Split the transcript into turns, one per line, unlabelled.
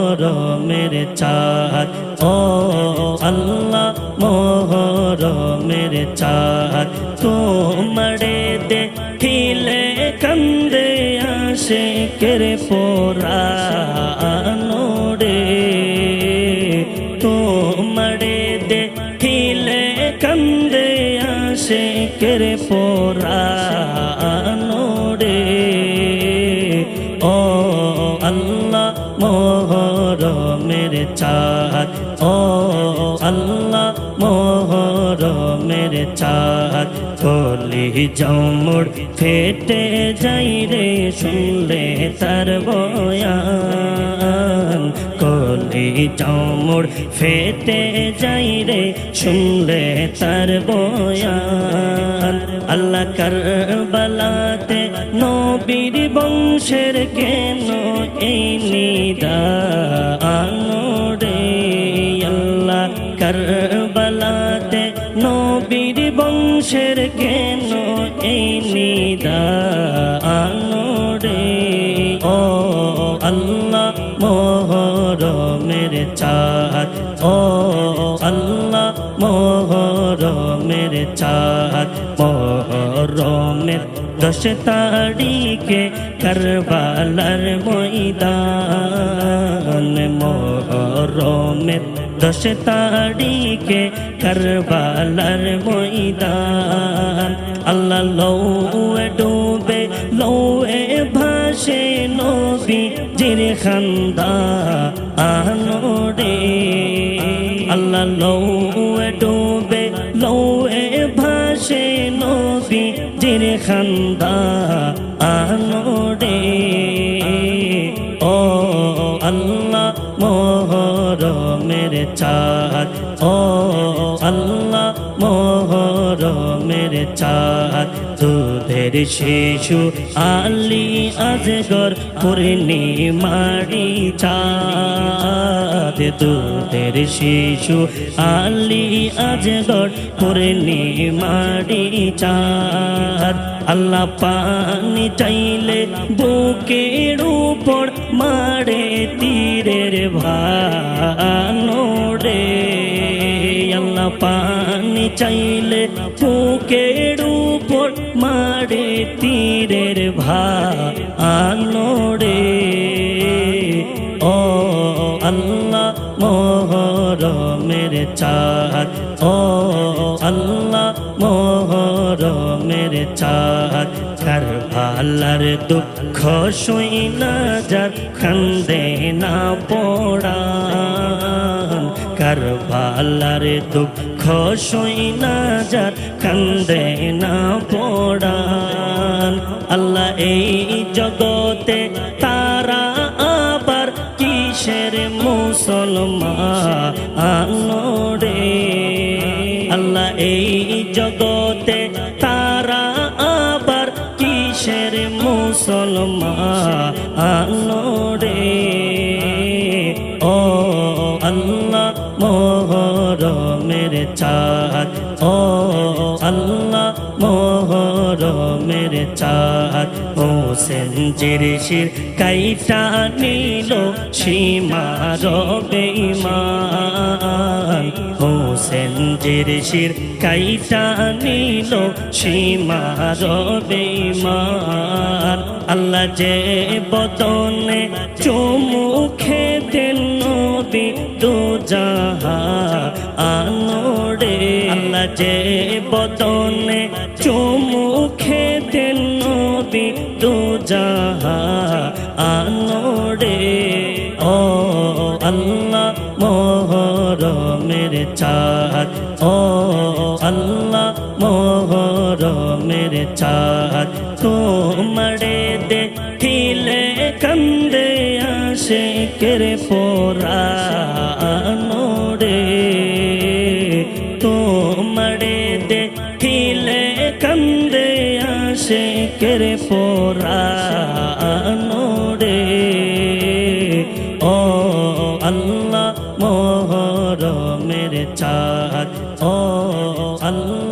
মোহরমের চাঁদ ও আল্লাহ মোহরমের চাঁদ তোমারে দেখিলে কান্দে আশিকের পরানো রে তোমারে দেখিলে কান্দে আশিকের পরানো রে ও আল্লাহ মোহরমের চাঁদ ও আল্লাহ মোহরমের চাঁদ কলি জমুর ফেটে যাই রে শুনলে তার বয়ান কলি জমুর ফেটে যাই রে শুনলে তার বয়ান আল্লাহ কারবালাতে নবীর বংশের কেন এই নিদান রে আল্লাহ কারবালাতে নবীর বংশের কেন এই নিদান রে ও আল্লাহ মোহরমের চাঁদ ও আল্লাহ মোহরমের চাঁদ মোহরমের 10 তারিখে কারবালার ময়দান মোহরমের 10 তারিখে কারবালার ময়দান আল্লাহ লৌয়ে ডুবে লৌয়ে ভাসে নবীজির খানদান রে আল্লাহ লৌয়ে ডুবে লৌয়ে ভাসে নবীজির খানদান রে ও আল্লাহ মোহরমের চাঁদ ও আল্লাহ মোহরমের চাঁদ দুধের শিশু আলী আজগর পূর্ণিমারি চাঁদ দুধের শিশু আলী আজগর পূর্ণিমারি চাঁদ আল্লাহ পানি চাইলে বুকের উপর মারে তীরের ভানো রে আল্লাহ পানি চাইলে বুকের উপর মারে তীরের ভানো রে ও আল্লাহ মোহরমের চাঁদ ও আল্লাহ মোহরমের চাঁদ কারবালার দুঃখ শুইনা যার কান্দে না পড়ান কারবালার দুঃখ শুইনা যার কান্দে না পড়ান আল্লাহ এই জগতে তারা আবার কিসের মুসলমান রে আল্লাহ এই জগতে তারা আবার কিসের মুসলমান রে ও আল্লাহ মোহরমের চাঁদ ও আল্লাহ মোহরমের চাঁদ হোসেন জিরশির কাইটা নিল সীমার বেঈমান হোসেন জিরশির কাইটা নিল সীমার বেঈমান আল্লাহ যে বদনে চুমু খেতেন নবী দু জাহান রে আল্লাহ যে বদনে চুমু খেতেন নবী দু জাহান রে ও আল্লাহ মোহরমের চাঁদ ও আল্লাহ মোহরমের চাঁদ তোমারে দেখিলে কান্দে আশিকের পরানো রে তোমারে দেখিলে কান্দে আশিকের পরানো রে ও আল্লাহ মোহরমের চাঁদ ও আল্লাহ